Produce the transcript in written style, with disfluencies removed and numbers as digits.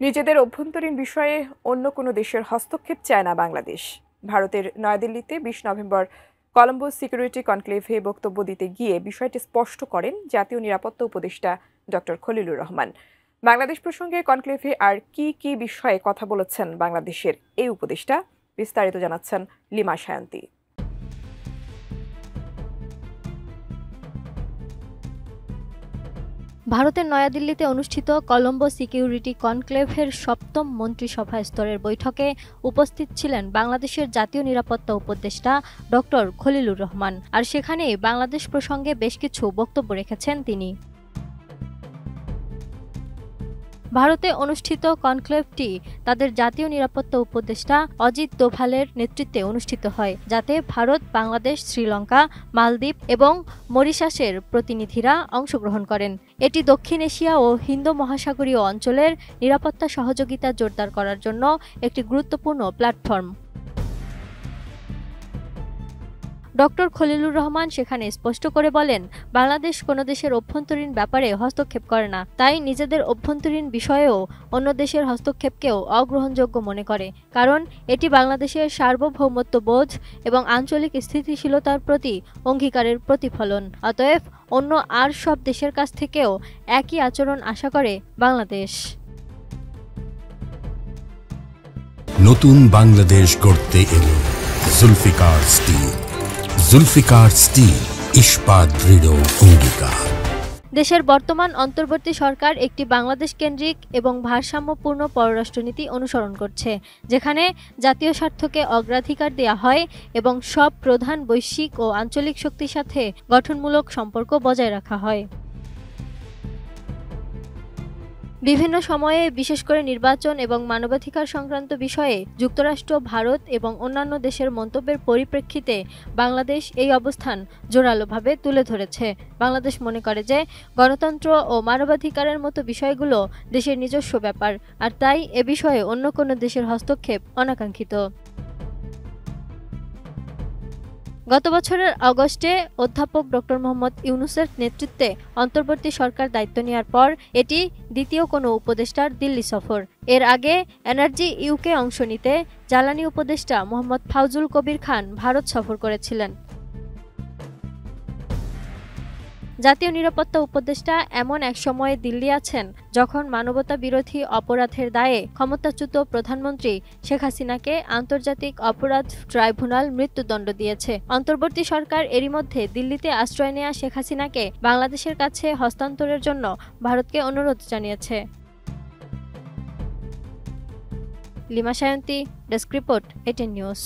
নিজেদের অভ্যন্তরীণ বিষয়ে অন্য কোনো দেশের হস্তক্ষেপ চায় না বাংলাদেশ। ভারতের নয়াদিল্লিতে ২০ নভেম্বর কলম্বো সিকিউরিটি কনক্লেভে বক্তব্য দিতে গিয়ে বিষয়টি স্পষ্ট করেন জাতীয় নিরাপত্তা উপদেষ্টা ডক্টর খলিলুর রহমান। বাংলাদেশ প্রসঙ্গে কনক্লেভে আর কি বিষয়ে কথা বলেছেন বাংলাদেশের এই উপদেষ্টা, বিস্তারিত জানাচ্ছেন লিমা সায়ন্তী। ভারতের নয়াদিল্লিতে অনুষ্ঠিত কলম্বো সিকিউরিটি কনক্লেভের ৭ম মন্ত্রিসভা স্তরের বৈঠকে উপস্থিত ছিলেন বাংলাদেশের জাতীয় নিরাপত্তা উপদেষ্টা ডক্টর খলিলুর রহমান। আর সেখানেই বাংলাদেশ প্রসঙ্গে বেশ কিছু বক্তব্য রেখেছেন তিনি। ভারতে অনুষ্ঠিত কনক্লেভটি তাদের জাতীয় নিরাপত্তা উপদেষ্টা অজিত দোভালের নেতৃত্বে অনুষ্ঠিত হয়, যাতে ভারত, বাংলাদেশ, শ্রীলঙ্কা, মালদ্বীপ এবং মরিশাসের প্রতিনিধিরা অংশগ্রহণ করেন। এটি দক্ষিণ এশিয়া ও হিন্দ মহাসাগরীয় অঞ্চলের নিরাপত্তা সহযোগিতা জোরদার করার জন্য একটি গুরুত্বপূর্ণ প্ল্যাটফর্ম। ডক্টর খলিলুর রহমান সেখানে স্পষ্ট করে বলেন, বাংলাদেশ কোনো দেশের অভ্যন্তরীণ ব্যাপারে হস্তক্ষেপ করে না, তাই নিজেদের অভ্যন্তরীণ বিষয়েও অন্য দেশের হস্তক্ষেপকেও অগ্রহণযোগ্য মনে করে, কারণ এটি বাংলাদেশের সার্বভৌমত্ববোধ এবং আঞ্চলিক স্থিতিশীলতার প্রতি অঙ্গীকারের প্রতিফলন। অতএব অন্য আর সব দেশের কাছ থেকেও একই আচরণ আশা করে বাংলাদেশ। নতুন বাংলাদেশ গড়তে এলো জুলফিকার স্টিল। জুলফিকার স্টিল, ইস্পাত দৃঢ় অঙ্গীকার। দেশের বর্তমান অন্তর্বর্তী সরকার একটি বাংলাদেশ কেন্দ্রিক এবং ভারসাম্যপূর্ণ পররাষ্ট্রনীতি অনুসরণ করছে, যেখানে জাতীয় স্বার্থকে অগ্রাধিকার দেওয়া হয় এবং সব প্রধান বৈশ্বিক ও আঞ্চলিক শক্তির সাথে গঠনমূলক সম্পর্ক বজায় রাখা হয়। বিভিন্ন সময়ে, বিশেষ করে নির্বাচন এবং মানবাধিকার সংক্রান্ত বিষয়ে যুক্তরাষ্ট্র, ভারত এবং অন্যান্য দেশের মন্তব্যের পরিপ্রেক্ষিতে বাংলাদেশ এই অবস্থান জোরালোভাবে তুলে ধরেছে। বাংলাদেশ মনে করে যে গণতন্ত্র ও মানবাধিকারের মতো বিষয়গুলো দেশের নিজস্ব ব্যাপার, আর তাই এ বিষয়ে অন্য কোনো দেশের হস্তক্ষেপ অনাকাঙ্ক্ষিত। গত বছরের আগস্টে অধ্যাপক ডক্টর মোহাম্মদ ইউনূসের নেতৃত্বে অন্তর্বর্তী সরকার দায়িত্ব নেওয়ার পর এটি দ্বিতীয় কোনো উপদেষ্টার দিল্লি সফর। এর আগে এনার্জি ইউকে অংশ নিতে জ্বালানি উপদেষ্টা মোহাম্মদ ফাউজুল কবির খান ভারত সফর করেছিলেন। জাতীয় নিরাপত্তা উপদেষ্টা এমন এক সময়ে দিল্লি আছেন যখন মানবতা বিরোধী অপরাধের দায়ে ক্ষমতাচ্যুত প্রধানমন্ত্রী শেখ হাসিনাকে আন্তর্জাতিক অপরাধ ট্রাইব্যুনাল মৃত্যুদণ্ড দিয়েছে। অন্তর্বর্তী সরকার এরই মধ্যে দিল্লিতে আশ্রয় নেয়া শেখ হাসিনাকে বাংলাদেশের কাছে হস্তান্তরের জন্য ভারতকে অনুরোধ জানিয়েছে। Lima Sayanti, desk report, ATN news.